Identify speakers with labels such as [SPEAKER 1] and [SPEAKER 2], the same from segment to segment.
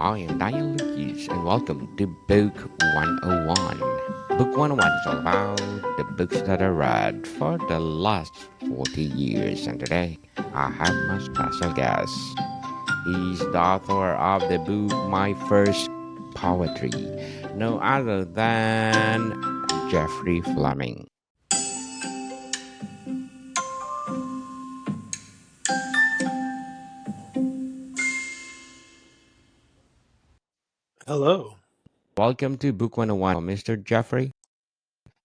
[SPEAKER 1] I am Daniel Lucas, and welcome to Book 101. Book 101 is all about the books that I read for the last 40 years, and today I have my special guest. He's the author of the book My First Poetry, no other than Jeffrey Fleming.
[SPEAKER 2] Hello.
[SPEAKER 1] Welcome to Book 101, Mr. Jeffrey,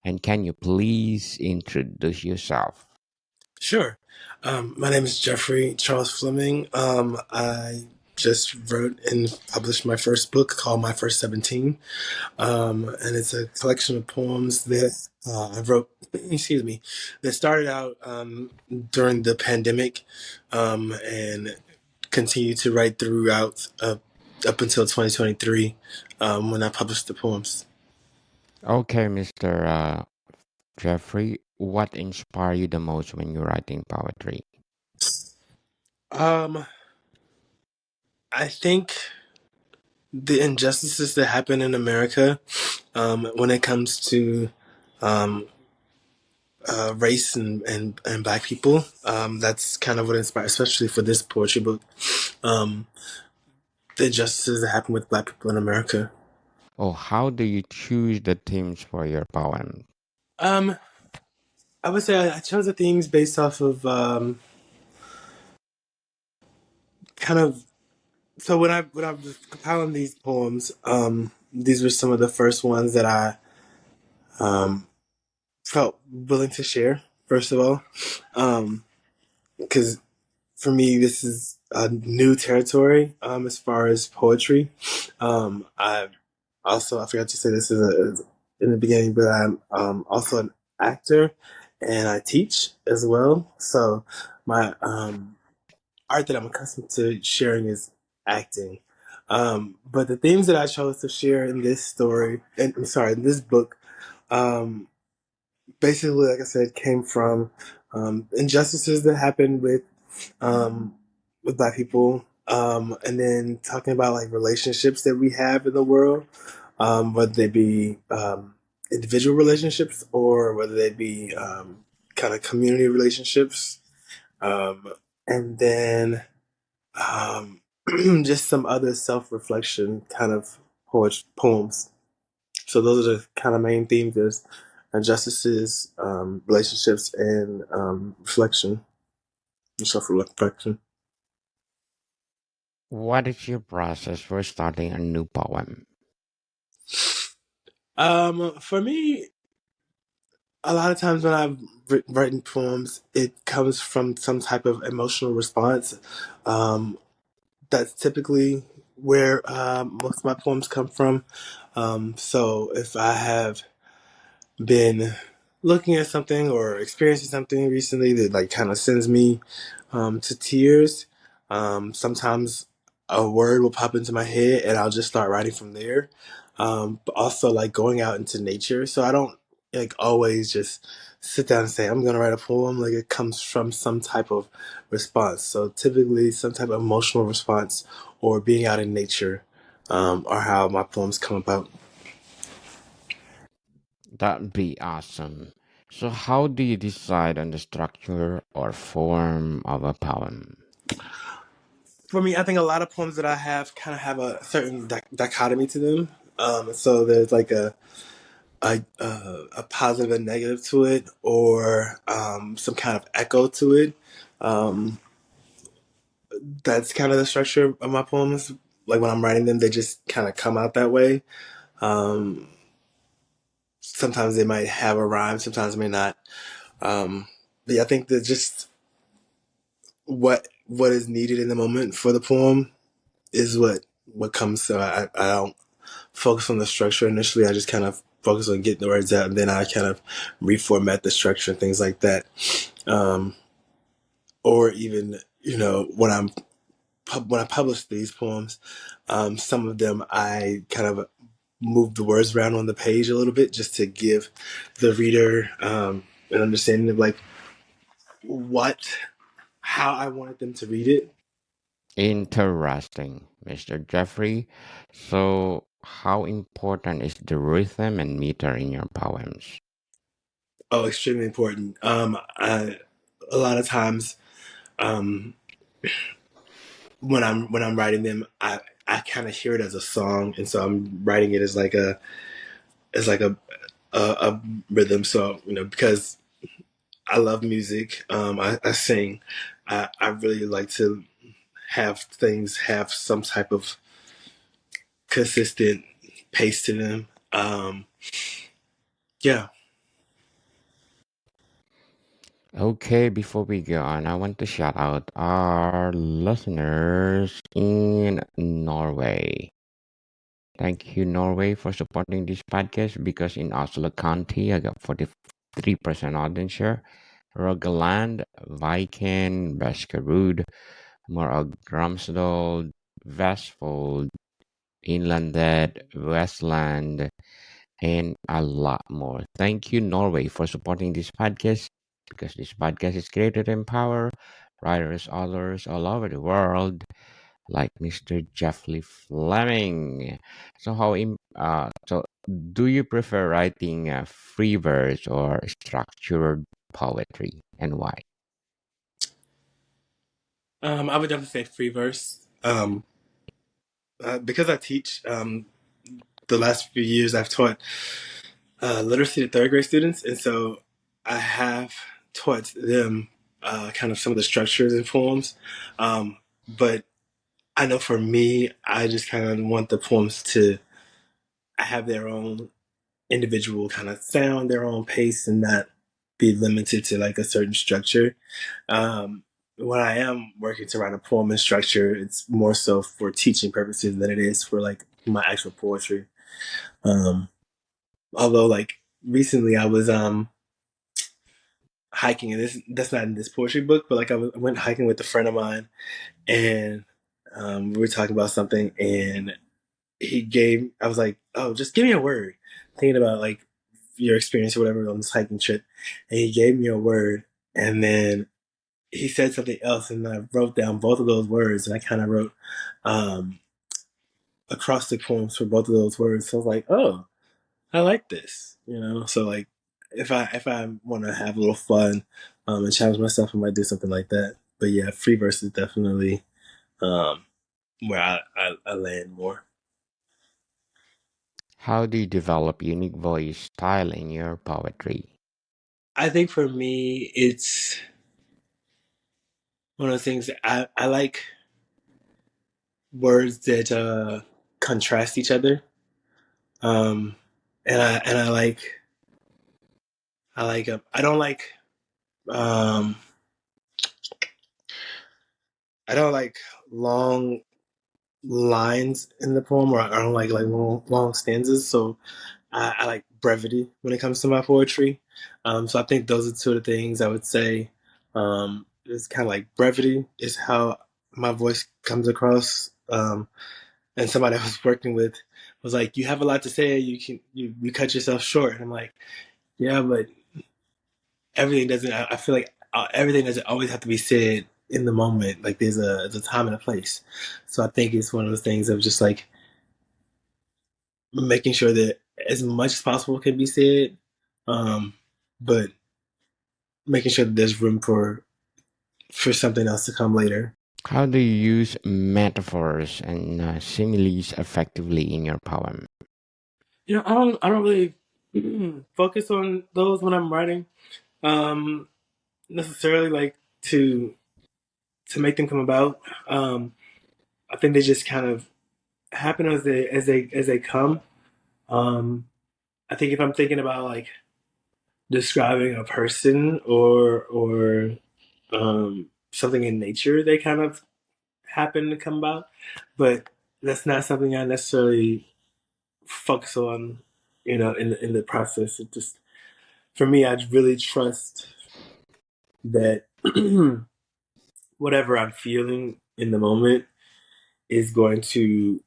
[SPEAKER 1] and can you please introduce yourself?
[SPEAKER 2] Sure. My name is Jeffrey Charles Fleming. I just wrote and published my first book called My First 17. And it's a collection of poems that I wrote, excuse me, that started out during the pandemic and continued to write throughout up until 2023 when I published the poems.
[SPEAKER 1] Okay, Mr. Jeffrey, what inspire you the most when you're writing poetry?
[SPEAKER 2] Um, I think the injustices that happen in America when it comes to um, race and black people. That's kind of what inspired, especially for this poetry book, um, the injustices that happen with black people in America.
[SPEAKER 1] Or how do you choose the themes for your poem?
[SPEAKER 2] Um, I would say I chose the themes based off of kind of. So when I was compiling these poems, these were some of the first ones that I um, felt willing to share. First of all, because for me, this is a new territory as far as poetry. I forgot to say this in the beginning, but I'm also an actor and I teach as well. So my art that I'm accustomed to sharing is acting. But the themes that I chose to share in this story, and I'm sorry, in this book, um, basically, like I said, came from injustices that happen um, with black people, and then talking about like relationships that we have in the world, whether they be individual relationships or whether they be kind of community relationships, um, and then um, just some other self reflection kind of poems. So those are the kind of main themes: there's injustices, relationships, and reflection, self reflection.
[SPEAKER 1] What is your process for starting a new poem?
[SPEAKER 2] For me, a lot of times when I've written poems, it comes from some type of emotional response. Um, that's typically where most of my poems come from. So if I have been looking at something or experiencing something recently that like kind of sends me to tears, sometimes a word will pop into my head and I'll just start writing from there. But also like going out into nature. So I don't like always just sit down and say I'm gonna write a poem. Like it comes from some type of response. So typically some type of emotional response or being out in nature are how my poems come about.
[SPEAKER 1] That'd be awesome. So, how do you decide on the structure or form of a poem?
[SPEAKER 2] For me, I think a lot of poems that I have kind of have a certain dichotomy to them. So there's like a positive and negative to it, or some kind of echo to it. Um, that's kind of the structure of my poems. Like when I'm writing them, they just kind of come out that way. Um, Sometimes they might have a rhyme, sometimes they may not. But yeah, I think that just what is needed in the moment for the poem is what comes. So I don't focus on the structure initially. I just kind of focus on getting the words out, and then I kind of reformat the structure and things like that. Um, or even when I publish these poems, some of them I kind of move the words around on the page a little bit just to give the reader an understanding of like what how I wanted them to read it.
[SPEAKER 1] Interesting, Mr. Jeffrey. So, how important is the rhythm and meter in your poems?
[SPEAKER 2] Oh, extremely important. A lot of times, um, when I'm writing them, I kind of hear it as a song, and so I'm writing it as like a rhythm. So because I love music, I sing. I really like to have things have some type of consistent pace to them. Yeah.
[SPEAKER 1] Okay, before we go on, I want to shout out our listeners in Norway. Thank you, Norway, for supporting this podcast because in Oslo County, I got 43% audience share. Rogaland, Viken, Baskerud, Morag Ramsdal, Vestfold, Inlandet, Westland, and a lot more. Thank you, Norway, for supporting this podcast because this podcast is created to empower writers, authors all over the world, like Mr. Jeffrey Fleming. So, do you prefer writing free verse or structured poetry, and why?
[SPEAKER 2] I would definitely say free verse. Because I teach, the last few years I've taught literacy to third grade students, and so I have taught them kind of some of the structures and forms. But I know for me, I just kind of want the poems to have their own individual kind of sound, their own pace, and not be limited to like a certain structure. Um, when I am working to write a poem in structure, it's more so for teaching purposes than it is for like my actual poetry. Um, Although like recently I was hiking, and this that's not in this poetry book, but like I went hiking with a friend of mine, and we were talking about something, and I was like, oh, just give me a word, thinking about like your experience or whatever on this hiking trip, and he gave me a word, and then he said something else, and I wrote down both of those words, and I kind of wrote um, acrostic poems for both of those words. So I was like, oh, I like this. So like, if I want to have a little fun and challenge myself, I might do something like that. But yeah, free verse is definitely um, where I land more.
[SPEAKER 1] How do you develop unique voice style in your poetry?
[SPEAKER 2] I think for me, it's one of those things that I like words that contrast each other, um, and I like I don't like um, I don't like long lines in the poem, or I don't like long stanzas. So I like brevity when it comes to my poetry. So I think those are two of the things I would say. It's kind of like brevity is how my voice comes across. And somebody I was working with was like, "You have a lot to say. You cut yourself short." And I'm like, "Yeah, but everything doesn't. I feel like everything doesn't always have to be said in the moment. Like there's a time and a place. So I think it's one of those things of just like making sure that as much as possible can be said, um, but making sure that there's room for something else to come later.
[SPEAKER 1] How do you use metaphors and similes effectively in your poem?
[SPEAKER 2] I don't really focus on those when I'm writing, um, necessarily like to to make them come about. I think they just kind of happen as they come. Um, I think if I'm thinking about like describing a person or something in nature, they kind of happen to come about, but that's not something I necessarily focus on. In the process, it just for me, I really trust that whatever I'm feeling in the moment is going to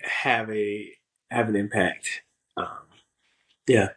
[SPEAKER 2] have a have an impact. Um, yeah.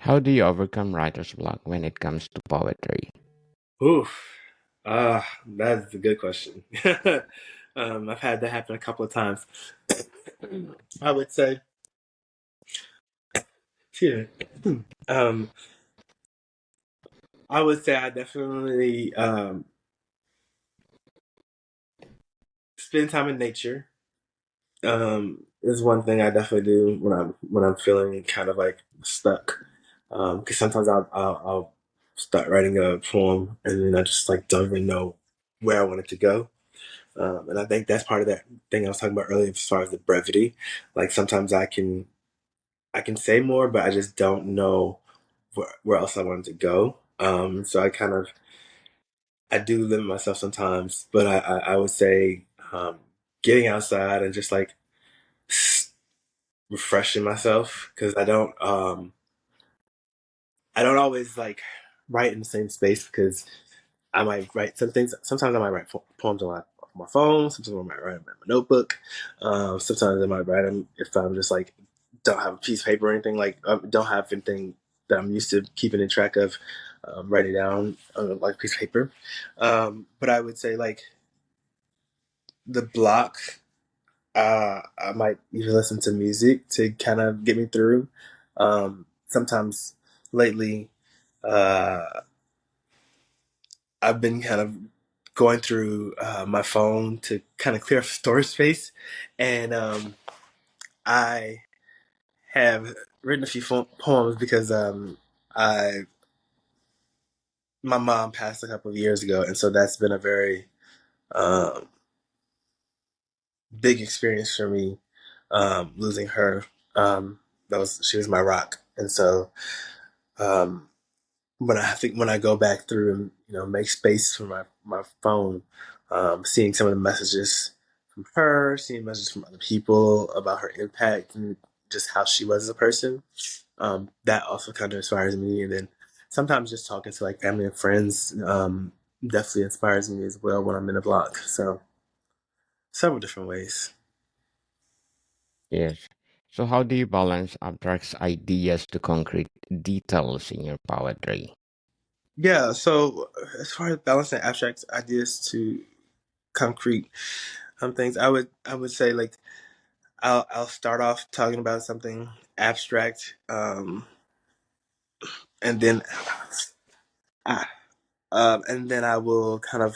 [SPEAKER 1] How do you overcome writer's block when it comes to poetry?
[SPEAKER 2] Oof. That's a good question. I've had that happen a couple of times. I would say, excuse me. I would say I definitely spend time in nature. Is one thing I definitely do when I'm feeling kind of like stuck. Because sometimes I'll start writing a poem and then I just like don't even know where I want it to go. And I think that's part of that thing I was talking about earlier as far as the brevity. Like sometimes I can say more, but I just don't know where else I want it to go. So I do limit myself sometimes, but I would say getting outside and just like refreshing myself because I don't always like write in the same space because I might write some things. Sometimes I might write poems on my phone. Sometimes I might write them in my notebook. Sometimes I might write them if I'm just like don't have a piece of paper or anything. Like don't have anything that I'm used to keeping in track of. Writing down on like a piece of paper. But I would say like the block. I might even listen to music to kind of get me through. Sometimes lately, uh, I've been kind of going through my phone to kind of clear up storage space, and I have written a few poems because I my mom passed a couple of years ago, and so that's been a very um, big experience for me losing her. That was she was my rock, and so um, when I go back through and make space for my phone, seeing some of the messages from her, seeing messages from other people about her impact and just how she was as a person, that also kind of inspires me. And then sometimes just talking to like family and friends definitely inspires me as well when I'm in a block. So several different ways.
[SPEAKER 1] Yes. So, how do you balance abstract ideas to concrete details in your poetry?
[SPEAKER 2] Yeah. So as far as balancing abstract ideas to concrete things, I would say like I'll start off talking about something abstract, and then ah, and then I will kind of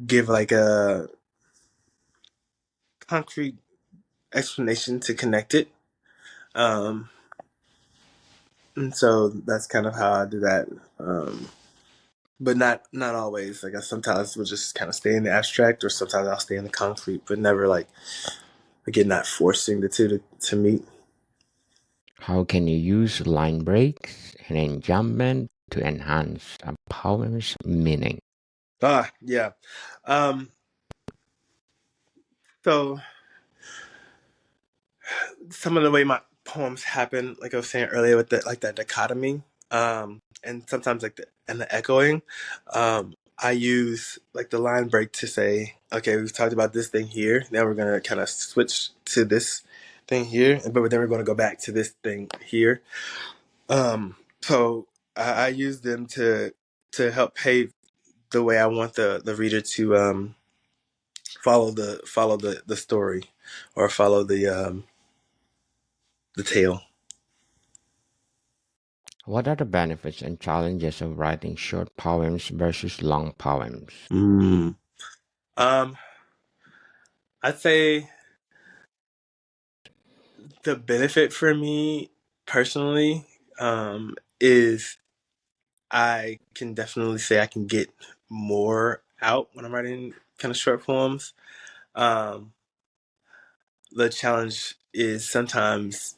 [SPEAKER 2] give like a concrete explanation to connect it. Um, and so that's kind of how I do that. But not always. Like I sometimes will just kind of stay in the abstract, or sometimes I'll stay in the concrete, but never like again not forcing the two to meet.
[SPEAKER 1] How can you use line breaks and enjambment to enhance a poem's meaning?
[SPEAKER 2] Yeah. Um, so some of the way my poems happen, like I was saying earlier, with that dichotomy, and sometimes like the echoing. I use like the line break to say, okay, we've talked about this thing here. Now we're gonna kind of switch to this thing here, but then we're gonna go back to this thing here. So I use them to help pave the way I want the reader to follow the story or follow the tale.
[SPEAKER 1] What are the benefits and challenges of writing short poems versus long poems?
[SPEAKER 2] Mm. Um, I'd say the benefit for me personally is I can definitely say I can get more out when I'm writing kind of short poems. Um, the challenge is sometimes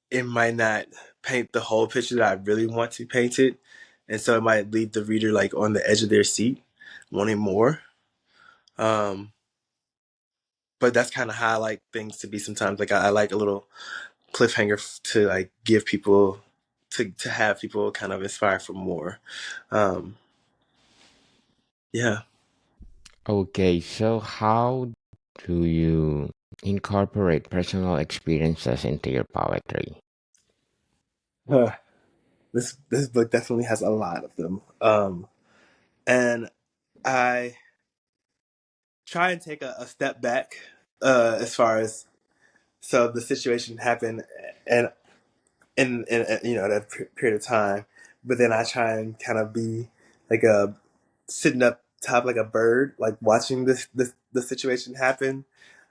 [SPEAKER 2] it might not paint the whole picture that I really want to paint it, and so it might leave the reader like on the edge of their seat, wanting more. Um, but that's kind of how I like things to be sometimes. Like I like a little cliffhanger to like give people to have people kind of inspired for more. Um, yeah.
[SPEAKER 1] Okay, so how do you incorporate personal experiences into your poetry?
[SPEAKER 2] Huh. This book definitely has a lot of them. And I try and take a step back as far as so the situation happened and in you know that period of time, but then I try and kind of be like a sitting up top like a bird, like watching this the situation happen,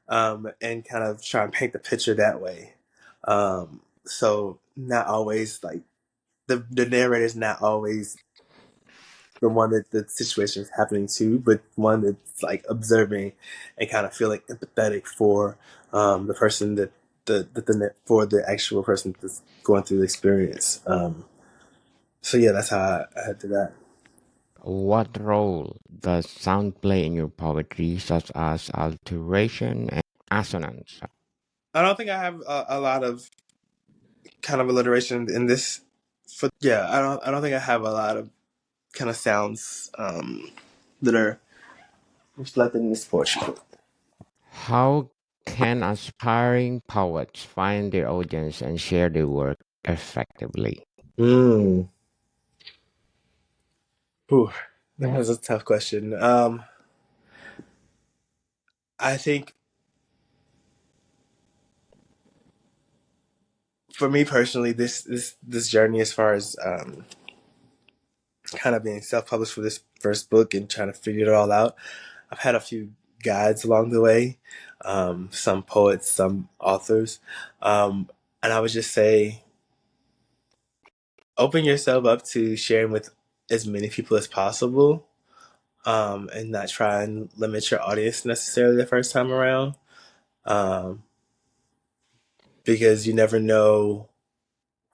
[SPEAKER 2] and kind of try and paint the picture that way. So not always like the narrator is not always the one that the situation is happening to, but one that's like observing and kind of feeling empathetic for the person that for the actual person that's going through the experience. So yeah, that's how I did that.
[SPEAKER 1] What role does sound play in your poetry, such as alteration and assonance?
[SPEAKER 2] I don't think I have a lot of kind of alliteration in this. For yeah, I don't think I have a lot of kind of sounds that are reflected in this poetry.
[SPEAKER 1] How can aspiring poets find their audience and share their work effectively?
[SPEAKER 2] Mm. Whew. That was a tough question. I think for me personally, this journey as far as kind of being self published for this first book and trying to figure it all out, I've had a few guides along the way, some poets, some authors, and I would just say open yourself up to sharing with as many people as possible, and not try and limit your audience necessarily the first time around, um, because you never know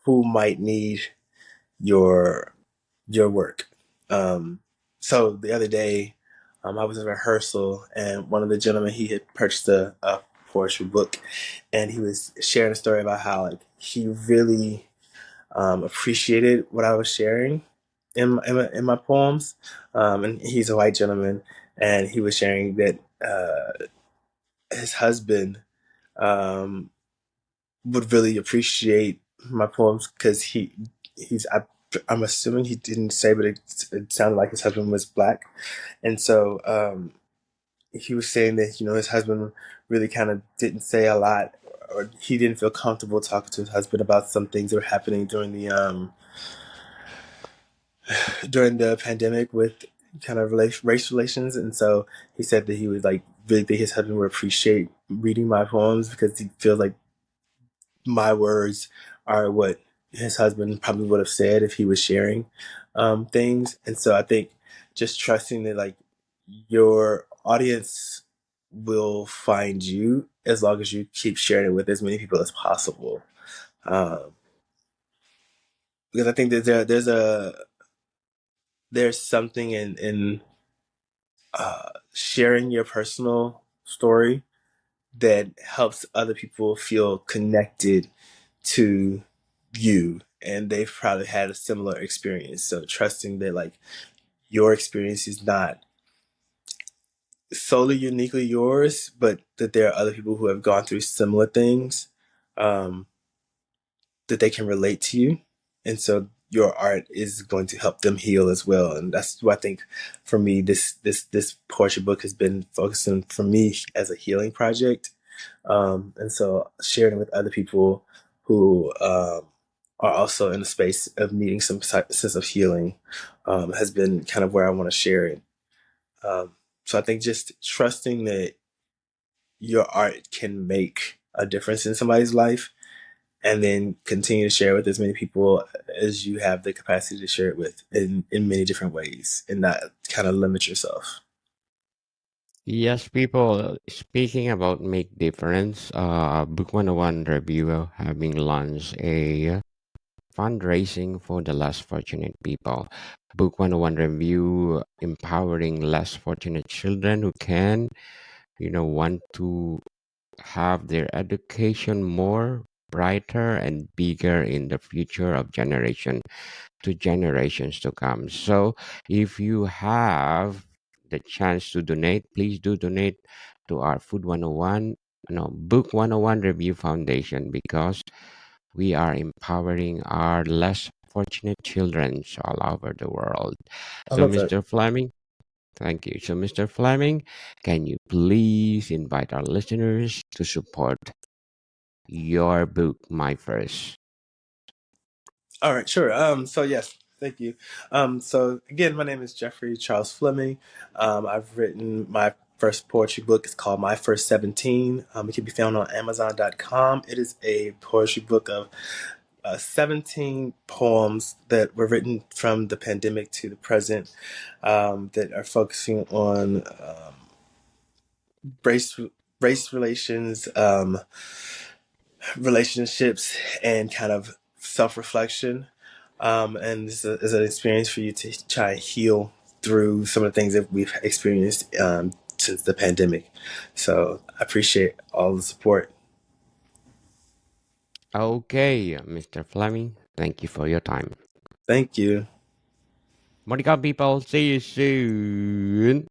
[SPEAKER 2] who might need your work. Um, so the other day, I was in rehearsal, and one of the gentlemen he had purchased a poetry book, and he was sharing a story about how like he really appreciated what I was sharing in my poems. And he's a white gentleman, and he was sharing that his husband um, would really appreciate my poems because I'm assuming he didn't say, but it sounded like his husband was black, and so he was saying that his husband really kind of didn't say a lot, or he didn't feel comfortable talking to his husband about some things that were happening during the pandemic with kind of race relations, and so he said that he would like really think his husband would appreciate reading my poems because he feels like my words are what his husband probably would have said if he was sharing things. And so I think just trusting that like your audience will find you as long as you keep sharing it with as many people as possible. Um, because I think that there's something in sharing your personal story that helps other people feel connected to you, and they've probably had a similar experience, so trusting that like your experience is not solely uniquely yours, but that there are other people who have gone through similar things, um, that they can relate to you, and so your art is going to help them heal as well. And that's what I think for me this poetry book has been focusing for me as a healing project. And so sharing it with other people who are also in a space of needing some sense of healing has been kind of where I want to share it. So I think just trusting that your art can make a difference in somebody's life, and then continue to share with as many people as you have the capacity to share it with in many different ways, and not kind of limit yourself.
[SPEAKER 1] Yes, people, speaking about make difference, Book 101 reviewer having launched a fundraising for the less fortunate people. Book 101 review empowering less fortunate children who can, want to have their education more brighter and bigger in the future of generation to generations to come. So if you have the chance to donate, please do donate to our Food 101, no, Book 101 Review Foundation, because we are empowering our less fortunate children all over the world.
[SPEAKER 2] I
[SPEAKER 1] So,
[SPEAKER 2] love that.
[SPEAKER 1] Mr. Fleming, Thank you. So, Mr. Fleming, can you please invite our listeners to support your book, My First?
[SPEAKER 2] All right, sure. So yes, thank you. So again, my name is Jeffrey Charles Fleming. I've written my first poetry book. It's called My First 17. It can be found on Amazon.com. It is a poetry book of 17 poems that were written from the pandemic to the present, that are focusing on race, race relations, relationships, and kind of self reflection. And this is an experience for you to try and heal through some of the things that we've experienced since the pandemic. So I appreciate all the support.
[SPEAKER 1] Okay, Mr. Fleming, thank you for your time.
[SPEAKER 2] Thank you.
[SPEAKER 1] Monica people, see you soon.